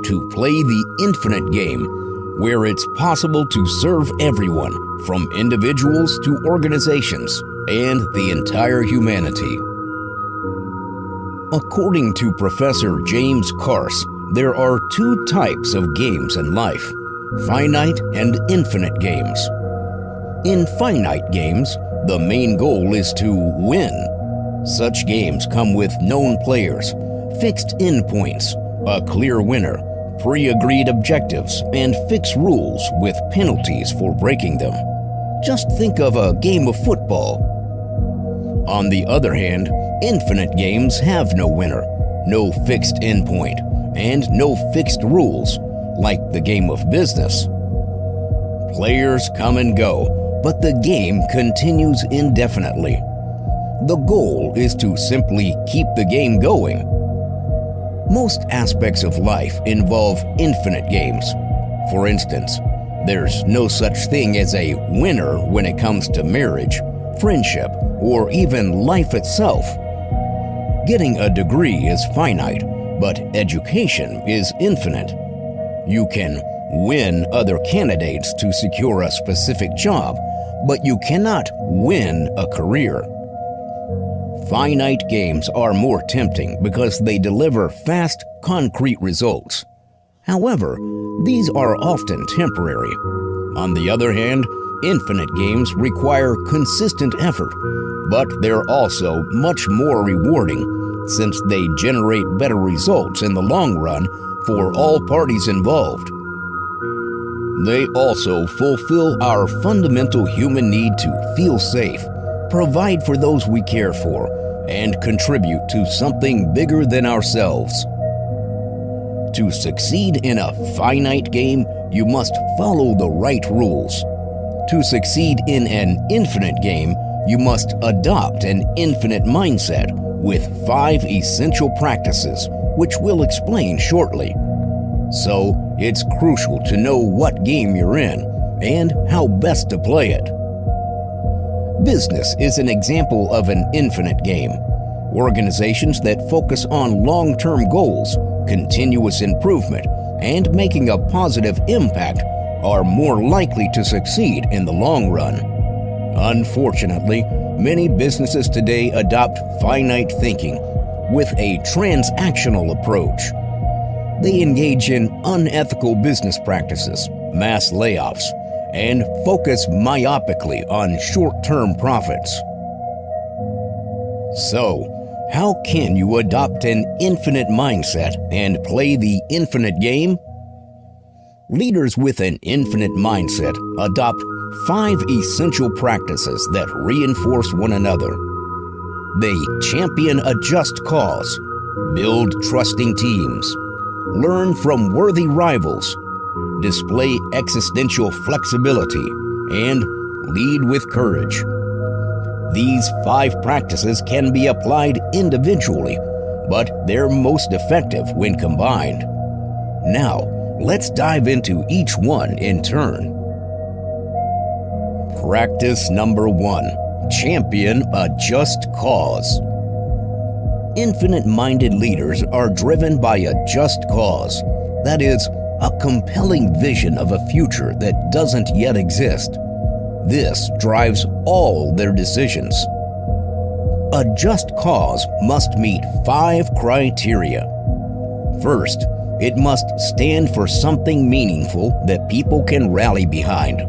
to play the infinite game, where it's possible to serve everyone, from individuals to organizations, and the entire humanity. According to Professor James Carse, there are two types of games in life: finite and infinite games. In finite games, the main goal is to win. Such games come with known players, fixed endpoints, a clear winner, pre-agreed objectives, and fixed rules with penalties for breaking them. Just think of a game of football. On the other hand, infinite games have no winner, no fixed endpoint, and no fixed rules, like the game of business. Players come and go, but the game continues indefinitely. The goal is to simply keep the game going. Most aspects of life involve infinite games. For instance, there's no such thing as a winner when it comes to marriage, friendship, or even life itself. Getting a degree is finite, but education is infinite. You can win other candidates to secure a specific job, but you cannot win a career. Finite games are more tempting because they deliver fast, concrete results. However, these are often temporary. On the other hand, infinite games require consistent effort, but they're also much more rewarding since they generate better results in the long run for all parties involved. They also fulfill our fundamental human need to feel safe, provide for those we care for, and contribute to something bigger than ourselves. To succeed in a finite game, you must follow the right rules. To succeed in an infinite game, you must adopt an infinite mindset with 5 essential practices, which we'll explain shortly. So, it's crucial to know what game you're in and how best to play it. Business is an example of an infinite game. Organizations that focus on long-term goals, continuous improvement, and making a positive impact are more likely to succeed in the long run. Unfortunately, many businesses today adopt finite thinking with a transactional approach. They engage in unethical business practices, mass layoffs, and focus myopically on short-term profits. So, how can you adopt an infinite mindset and play the infinite game? Leaders with an infinite mindset adopt 5 essential practices that reinforce one another. They champion a just cause, build trusting teams, learn from worthy rivals, display existential flexibility, and lead with courage. These 5 practices can be applied individually, but they're most effective when combined. Now, let's dive into each one in turn. Practice number 1: champion a just cause. Infinite-minded leaders are driven by a just cause, that is, a compelling vision of a future that doesn't yet exist. This drives all their decisions. A just cause must meet 5 criteria. First, it must stand for something meaningful that people can rally behind,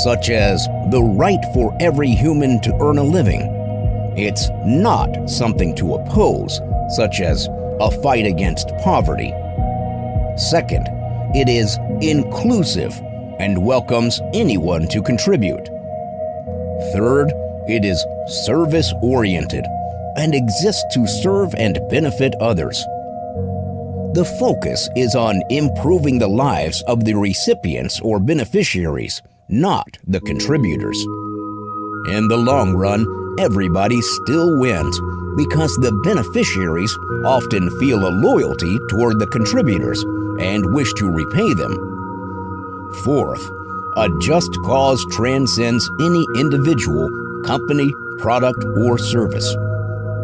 such as the right for every human to earn a living. It's not something to oppose, such as a fight against poverty. Second, it is inclusive and welcomes anyone to contribute. Third, it is service-oriented and exists to serve and benefit others. The focus is on improving the lives of the recipients or beneficiaries, not the contributors. In the long run, everybody still wins because the beneficiaries often feel a loyalty toward the contributors and wish to repay them. Fourth, a just cause transcends any individual, company, product, or service.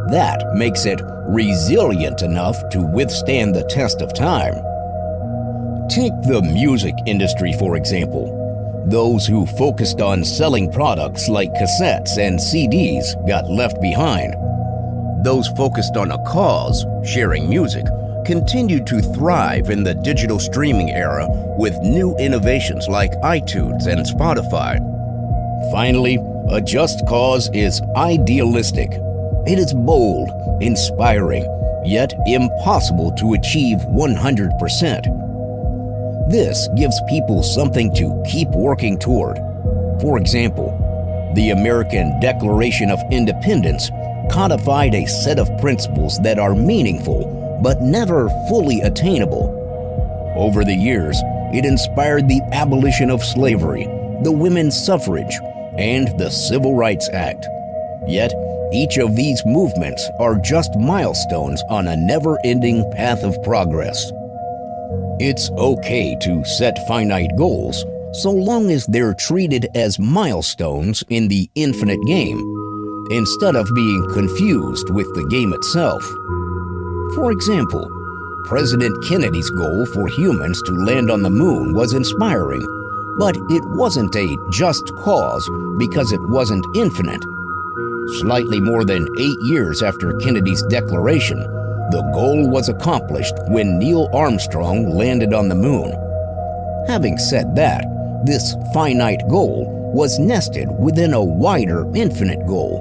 That makes it resilient enough to withstand the test of time. Take the music industry, for example. Those who focused on selling products like cassettes and CDs got left behind. Those focused on a cause, sharing music, continued to thrive in the digital streaming era with new innovations like iTunes and Spotify. Finally, a just cause is idealistic. It is bold, inspiring, yet impossible to achieve 100%. This gives people something to keep working toward. For example, the American Declaration of Independence codified a set of principles that are meaningful but never fully attainable. Over the years, it inspired the abolition of slavery, the women's suffrage, and the Civil Rights Act. Yet, each of these movements are just milestones on a never-ending path of progress. It's okay to set finite goals, so long as they're treated as milestones in the infinite game, instead of being confused with the game itself. For example, President Kennedy's goal for humans to land on the moon was inspiring, but it wasn't a just cause because it wasn't infinite. Slightly more than 8 years after Kennedy's declaration, the goal was accomplished when Neil Armstrong landed on the moon. Having said that, this finite goal was nested within a wider infinite goal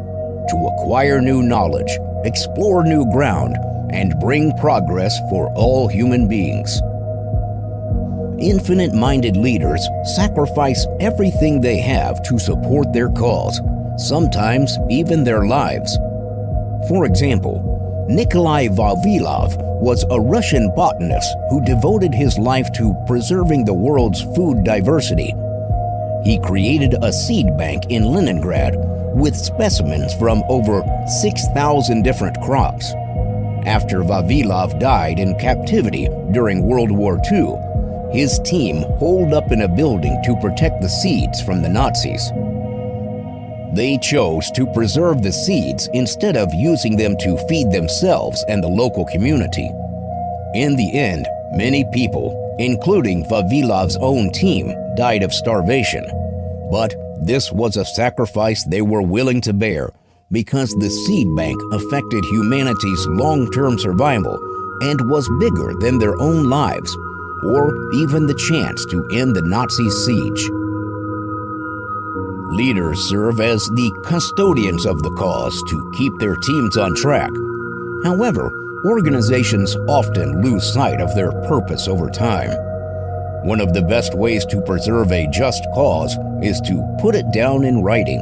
to acquire new knowledge, explore new ground, and bring progress for all human beings. Infinite-minded leaders sacrifice everything they have to support their cause, sometimes even their lives. For example, Nikolai Vavilov was a Russian botanist who devoted his life to preserving the world's food diversity. He created a seed bank in Leningrad with specimens from over 6,000 different crops. After Vavilov died in captivity during World War II, his team holed up in a building to protect the seeds from the Nazis. They chose to preserve the seeds instead of using them to feed themselves and the local community. In the end, many people, including Vavilov's own team, died of starvation. But this was a sacrifice they were willing to bear because the seed bank affected humanity's long-term survival and was bigger than their own lives, or even the chance to end the Nazi siege. Leaders serve as the custodians of the cause to keep their teams on track. However, organizations often lose sight of their purpose over time. One of the best ways to preserve a just cause is to put it down in writing.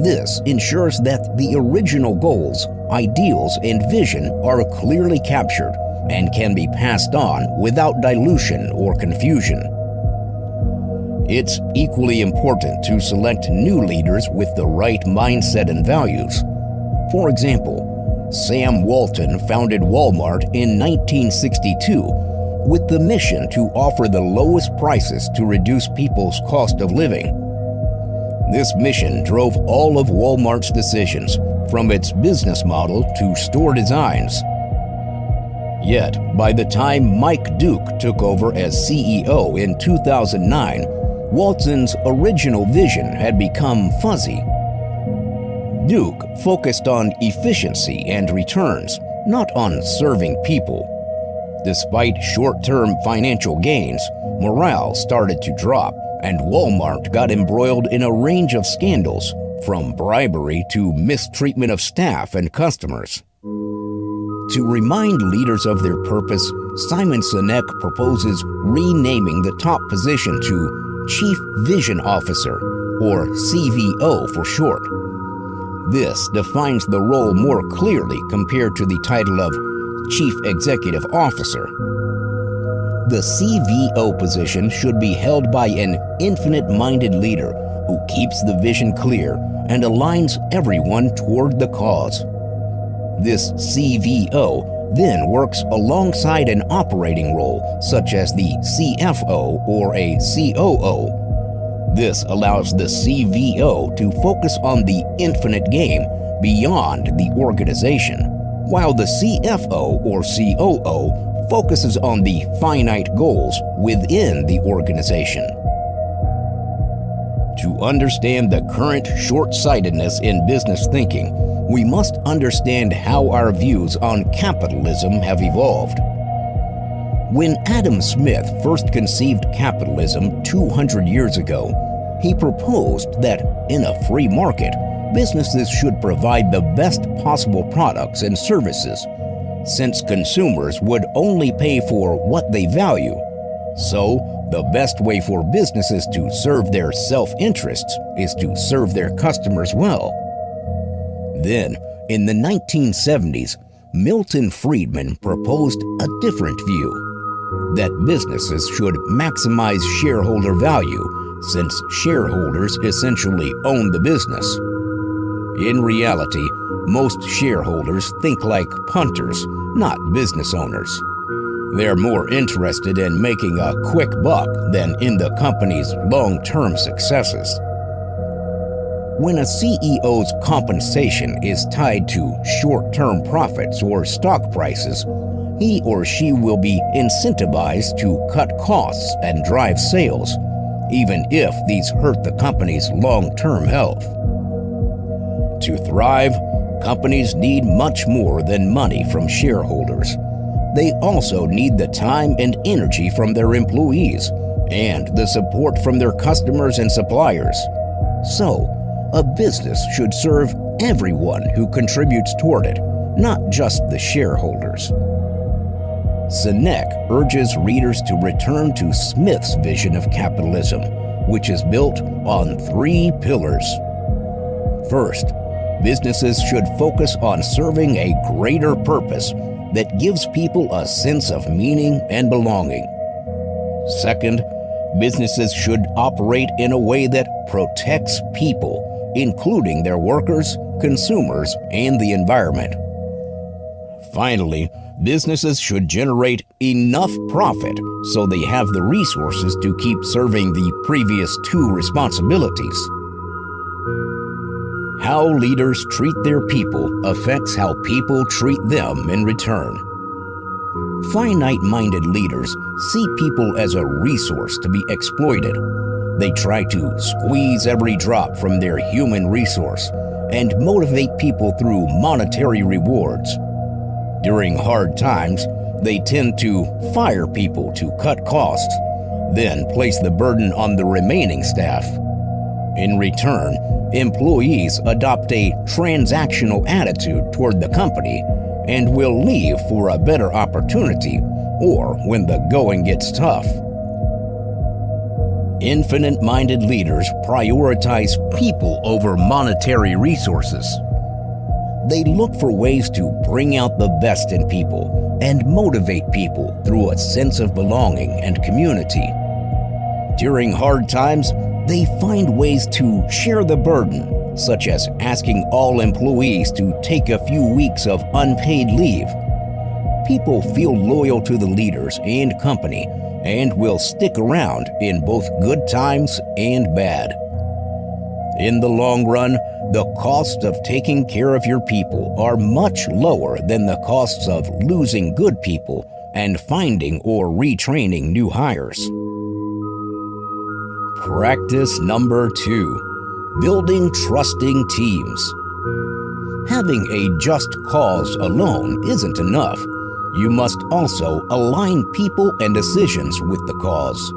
This ensures that the original goals, ideals, and vision are clearly captured and can be passed on without dilution or confusion. It's equally important to select new leaders with the right mindset and values. For example, Sam Walton founded Walmart in 1962 with the mission to offer the lowest prices to reduce people's cost of living. This mission drove all of Walmart's decisions, from its business model to store designs. Yet, by the time Mike Duke took over as CEO in 2009, Walton's original vision had become fuzzy. Duke focused on efficiency and returns, not on serving people. Despite short-term financial gains, morale started to drop, and Walmart got embroiled in a range of scandals, from bribery to mistreatment of staff and customers. To remind leaders of their purpose, Simon Sinek proposes renaming the top position to Chief Vision Officer, or CVO for short. This defines the role more clearly compared to the title of Chief Executive Officer. The CVO position should be held by an infinite-minded leader who keeps the vision clear and aligns everyone toward the cause. This CVO then works alongside an operating role, such as the CFO or a COO. This allows the CVO to focus on the infinite game beyond the organization, while the CFO or COO focuses on the finite goals within the organization. To understand the current short-sightedness in business thinking, we must understand how our views on capitalism have evolved. When Adam Smith first conceived capitalism 200 years ago, he proposed that in a free market, businesses should provide the best possible products and services, since consumers would only pay for what they value. So, the best way for businesses to serve their self-interests is to serve their customers well. Then, in the 1970s, Milton Friedman proposed a different view, that businesses should maximize shareholder value, since shareholders essentially own the business. In reality, most shareholders think like punters, not business owners. They're more interested in making a quick buck than in the company's long-term successes. When a CEO's compensation is tied to short-term profits or stock prices, he or she will be incentivized to cut costs and drive sales, even if these hurt the company's long-term health. To thrive, companies need much more than money from shareholders. They also need the time and energy from their employees and the support from their customers and suppliers. So, a business should serve everyone who contributes toward it, not just the shareholders. Sinek urges readers to return to Smith's vision of capitalism, which is built on 3 pillars. First, businesses should focus on serving a greater purpose that gives people a sense of meaning and belonging. Second, businesses should operate in a way that protects people, including their workers, consumers, and the environment. Finally, businesses should generate enough profit so they have the resources to keep serving the previous 2 responsibilities. How leaders treat their people affects how people treat them in return. Finite-minded leaders see people as a resource to be exploited. They try to squeeze every drop from their human resource and motivate people through monetary rewards. During hard times, they tend to fire people to cut costs, then place the burden on the remaining staff. In return, employees adopt a transactional attitude toward the company and will leave for a better opportunity or when the going gets tough. Infinite-minded leaders prioritize people over monetary resources. They look for ways to bring out the best in people and motivate people through a sense of belonging and community. During hard times, they find ways to share the burden, such as asking all employees to take a few weeks of unpaid leave. People feel loyal to the leaders and company and will stick around in both good times and bad. In the long run, the costs of taking care of your people are much lower than the costs of losing good people and finding or retraining new hires. Practice number 2, building trusting teams. Having a just cause alone isn't enough. You must also align people and decisions with the cause.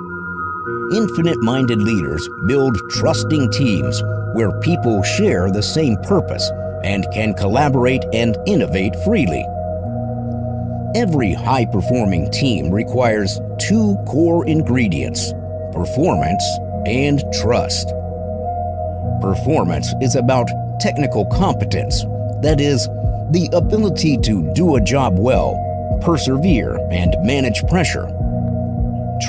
Infinite-minded leaders build trusting teams where people share the same purpose and can collaborate and innovate freely. Every high-performing team requires 2 core ingredients: performance and trust. Performance is about technical competence, that is, the ability to do a job well, persevere, and manage pressure.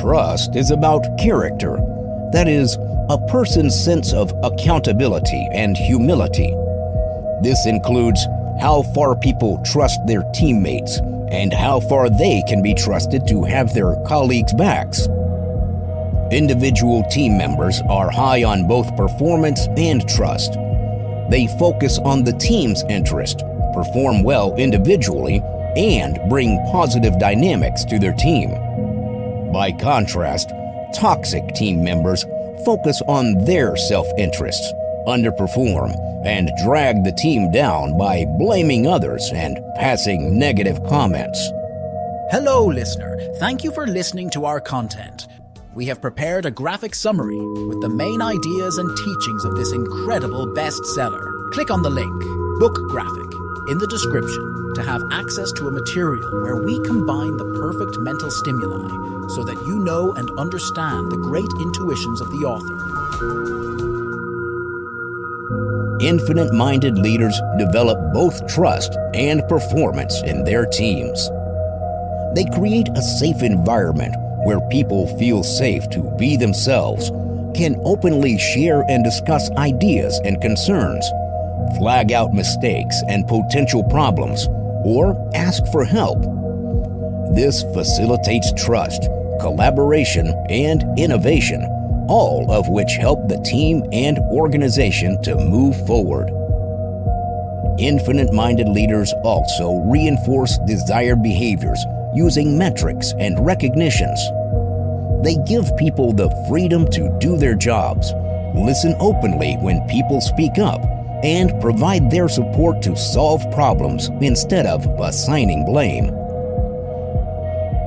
Trust is about character, that is, a person's sense of accountability and humility. This includes how far people trust their teammates and how far they can be trusted to have their colleagues' backs. Individual team members are high on both performance and trust. They focus on the team's interest, perform well individually, and bring positive dynamics to their team. By contrast, toxic team members focus on their self-interests, underperform, and drag the team down by blaming others and passing negative comments. Hello, listener. Thank you for listening to our content. We have prepared a graphic summary with the main ideas and teachings of this incredible bestseller. Click on the link, Book Graphic, in the description to have access to a material where we combine the perfect mental stimuli so that you know and understand the great intuitions of the author. Infinite-minded leaders develop both trust and performance in their teams. They create a safe environment where people feel safe to be themselves, can openly share and discuss ideas and concerns, flag out mistakes and potential problems, or ask for help. This facilitates trust, collaboration, and innovation, all of which help the team and organization to move forward. Infinite-minded leaders also reinforce desired behaviors using metrics and recognitions. They give people the freedom to do their jobs, listen openly when people speak up, and provide their support to solve problems instead of assigning blame.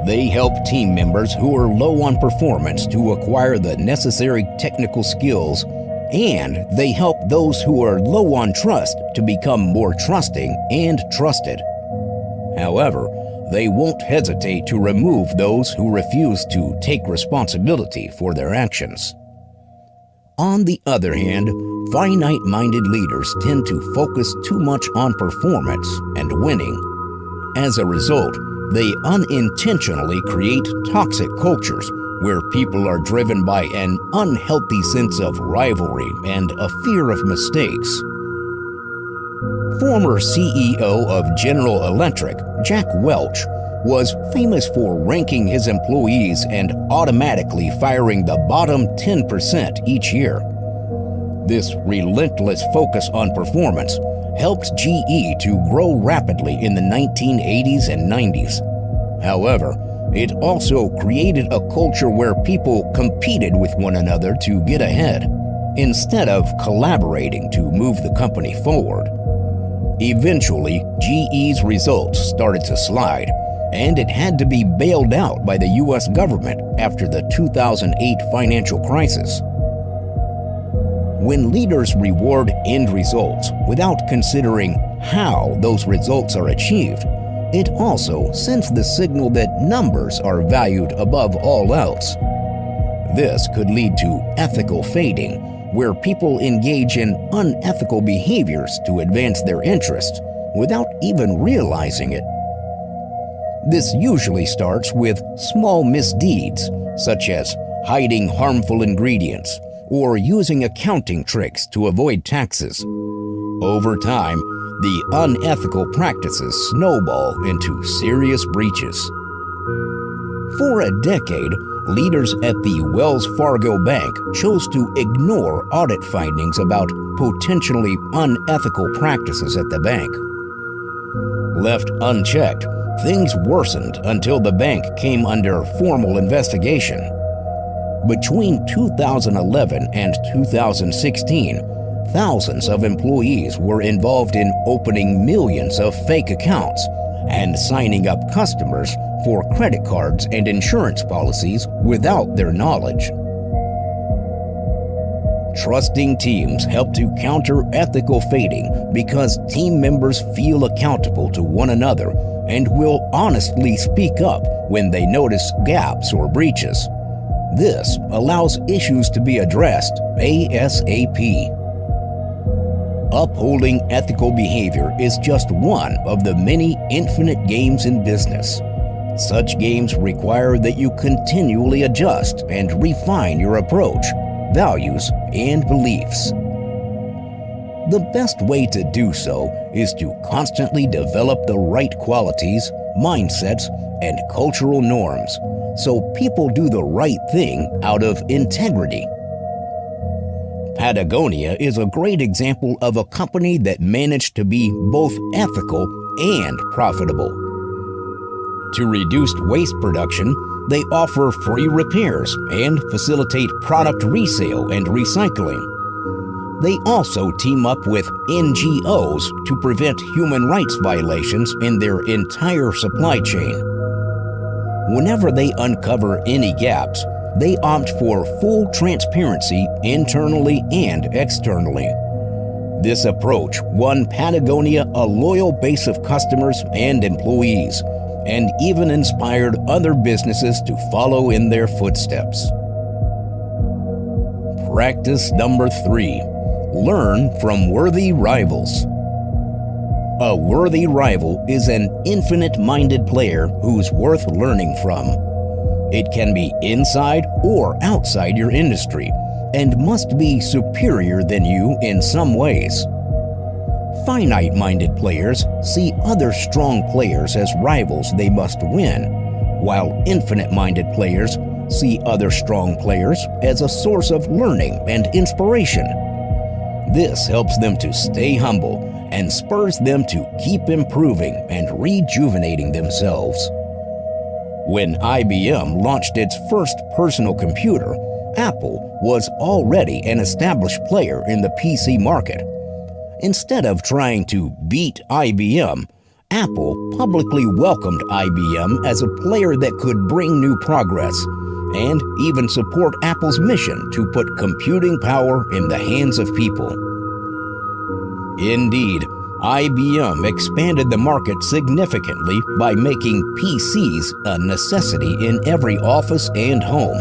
They help team members who are low on performance to acquire the necessary technical skills, and they help those who are low on trust to become more trusting and trusted. However, they won't hesitate to remove those who refuse to take responsibility for their actions. On the other hand, finite-minded leaders tend to focus too much on performance and winning. As a result, they unintentionally create toxic cultures where people are driven by an unhealthy sense of rivalry and a fear of mistakes. Former CEO of General Electric, Jack Welch, was famous for ranking his employees and automatically firing the bottom 10% each year. This relentless focus on performance helped GE to grow rapidly in the 1980s and 90s. However, it also created a culture where people competed with one another to get ahead, instead of collaborating to move the company forward. Eventually, GE's results started to slide, and it had to be bailed out by the U.S. government after the 2008 financial crisis. When leaders reward end results without considering how those results are achieved, it also sends the signal that numbers are valued above all else. This could lead to ethical fading, where people engage in unethical behaviors to advance their interests without even realizing it. This usually starts with small misdeeds, such as hiding harmful ingredients or using accounting tricks to avoid taxes. Over time, the unethical practices snowball into serious breaches. For a decade, leaders at the Wells Fargo Bank chose to ignore audit findings about potentially unethical practices at the bank. Left unchecked, things worsened until the bank came under formal investigation. Between 2011 and 2016, thousands of employees were involved in opening millions of fake accounts and signing up customers for credit cards and insurance policies without their knowledge. Trusting teams help to counter ethical fading because team members feel accountable to one another and will honestly speak up when they notice gaps or breaches. This allows issues to be addressed ASAP. Upholding ethical behavior is just one of the many infinite games in business. Such games require that you continually adjust and refine your approach, values, and beliefs. The best way to do so is to constantly develop the right qualities, mindsets, and cultural norms so people do the right thing out of integrity. Patagonia is a great example of a company that managed to be both ethical and profitable. To reduce waste production, they offer free repairs and facilitate product resale and recycling. They also team up with NGOs to prevent human rights violations in their entire supply chain. Whenever they uncover any gaps, they opt for full transparency internally and externally. This approach won Patagonia a loyal base of customers and employees, and even inspired other businesses to follow in their footsteps. Practice number 3. Learn from worthy rivals. A worthy rival is an infinite-minded player who's worth learning from. It can be inside or outside your industry, and must be superior than you in some ways. Finite-minded players see other strong players as rivals they must win, while infinite-minded players see other strong players as a source of learning and inspiration. This helps them to stay humble and spurs them to keep improving and rejuvenating themselves. When IBM launched its first personal computer, Apple was already an established player in the PC market. Instead of trying to beat IBM, Apple publicly welcomed IBM as a player that could bring new progress, and even support Apple's mission to put computing power in the hands of people. Indeed, IBM expanded the market significantly by making PCs a necessity in every office and home.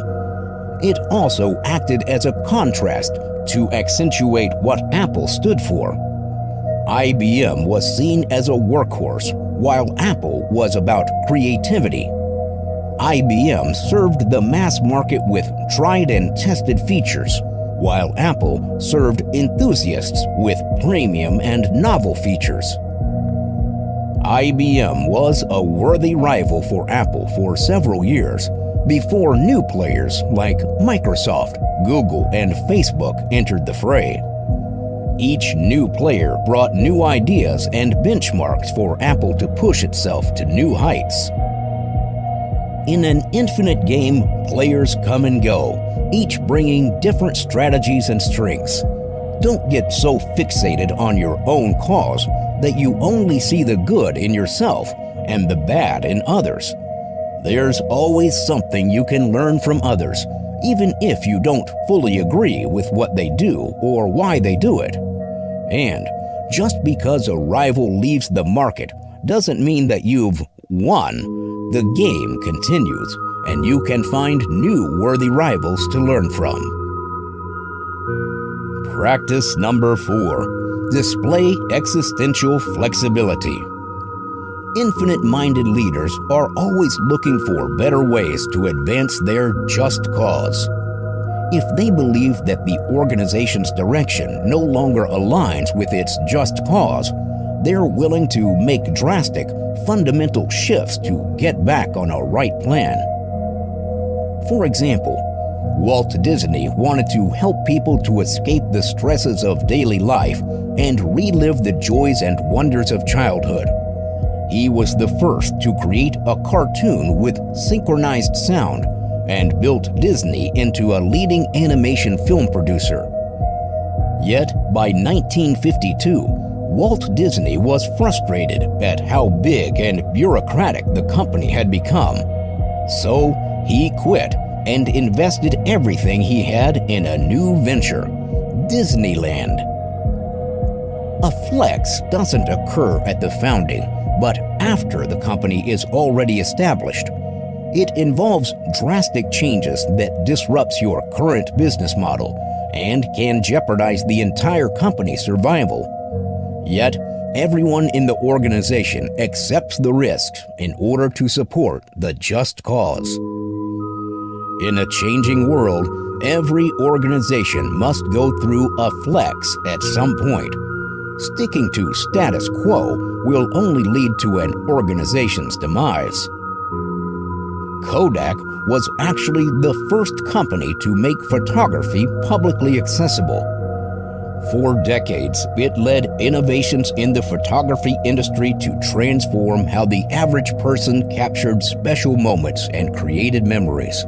It also acted as a contrast to accentuate what Apple stood for. IBM was seen as a workhorse, while Apple was about creativity. IBM served the mass market with tried and tested features, while Apple served enthusiasts with premium and novel features. IBM was a worthy rival for Apple for several years before new players like Microsoft, Google, and Facebook entered the fray. Each new player brought new ideas and benchmarks for Apple to push itself to new heights. In an infinite game, players come and go, each bringing different strategies and strengths. Don't get so fixated on your own cause that you only see the good in yourself and the bad in others. There's always something you can learn from others, even if you don't fully agree with what they do or why they do it. And just because a rival leaves the market doesn't mean that you've won. The game continues, and you can find new worthy rivals to learn from. Practice number 4. Display existential flexibility. Infinite-minded leaders are always looking for better ways to advance their just cause. If they believe that the organization's direction no longer aligns with its just cause, they're willing to make drastic, fundamental shifts to get back on a right plan. For example, Walt Disney wanted to help people to escape the stresses of daily life and relive the joys and wonders of childhood. He was the first to create a cartoon with synchronized sound and built Disney into a leading animation film producer. Yet, by 1952, Walt Disney was frustrated at how big and bureaucratic the company had become. So, he quit and invested everything he had in a new venture, Disneyland. A flex doesn't occur at the founding, but after the company is already established. It involves drastic changes that disrupts your current business model and can jeopardize the entire company's survival. Yet, everyone in the organization accepts the risks in order to support the just cause. In a changing world, every organization must go through a flex at some point. Sticking to status quo will only lead to an organization's demise. Kodak was actually the first company to make photography publicly accessible. For decades, it led innovations in the photography industry to transform how the average person captured special moments and created memories.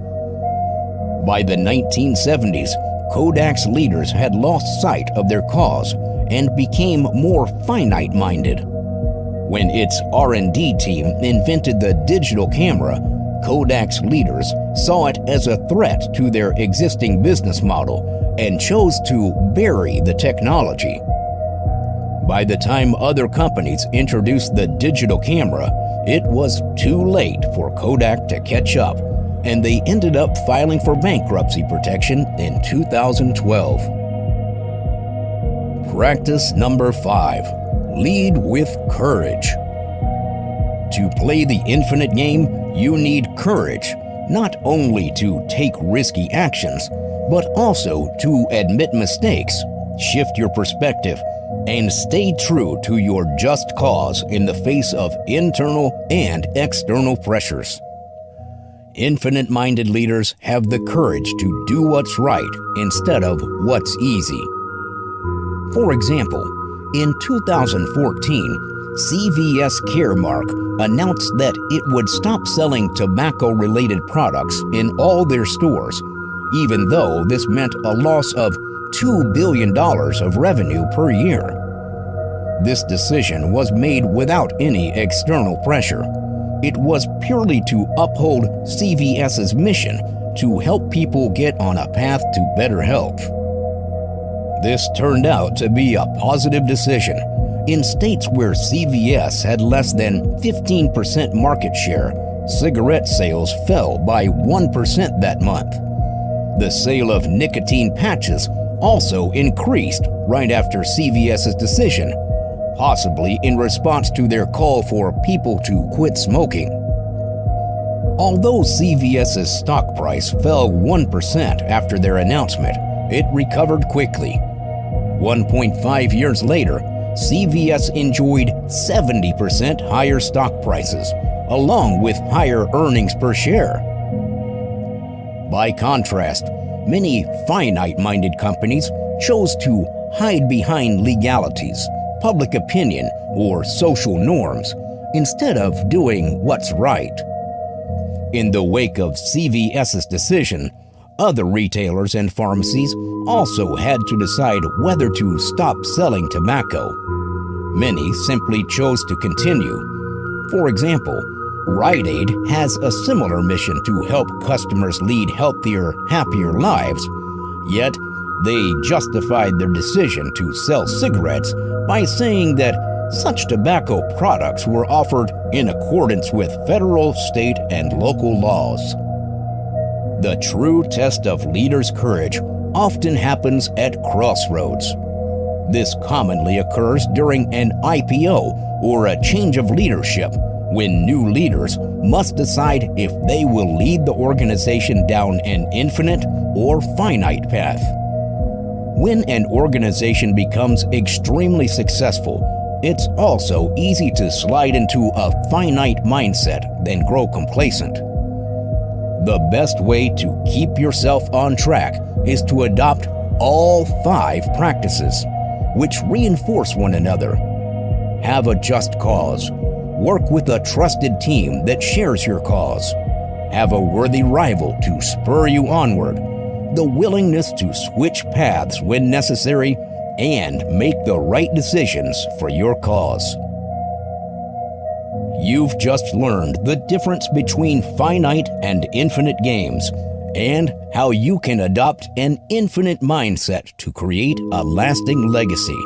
By the 1970s, Kodak's leaders had lost sight of their cause and became more finite-minded. When its R&D team invented the digital camera, Kodak's leaders saw it as a threat to their existing business model and chose to bury the technology. By the time other companies introduced the digital camera, it was too late for Kodak to catch up, and they ended up filing for bankruptcy protection in 2012. Practice number 5. Lead with courage. To play the infinite game, you need courage, not only to take risky actions, but also to admit mistakes, shift your perspective, and stay true to your just cause in the face of internal and external pressures. Infinite-minded leaders have the courage to do what's right instead of what's easy. For example, in 2014, CVS Caremark announced that it would stop selling tobacco-related products in all their stores, even though this meant a loss of $2 billion of revenue per year. This decision was made without any external pressure. It was purely to uphold CVS's mission to help people get on a path to better health. This turned out to be a positive decision. In states where CVS had less than 15% market share, cigarette sales fell by 1% that month. The sale of nicotine patches also increased right after CVS's decision, possibly in response to their call for people to quit smoking. Although CVS's stock price fell 1% after their announcement, it recovered quickly. 1.5 years later, CVS enjoyed 70% higher stock prices, along with higher earnings per share. By contrast, many finite-minded companies chose to hide behind legalities, public opinion, or social norms, instead of doing what's right. In the wake of CVS's decision, other retailers and pharmacies also had to decide whether to stop selling tobacco. Many simply chose to continue. For example, Rite Aid has a similar mission to help customers lead healthier, happier lives, yet they justified their decision to sell cigarettes by saying that such tobacco products were offered in accordance with federal, state, and local laws. The true test of leaders' courage often happens at crossroads. This commonly occurs during an IPO or a change of leadership, when new leaders must decide if they will lead the organization down an infinite or finite path. When an organization becomes extremely successful, it's also easy to slide into a finite mindset and grow complacent. The best way to keep yourself on track is to adopt all 5 practices, which reinforce one another. Have a just cause. Work with a trusted team that shares your cause. Have a worthy rival to spur you onward. The willingness to switch paths when necessary, and make the right decisions for your cause. You've just learned the difference between finite and infinite games, and how you can adopt an infinite mindset to create a lasting legacy.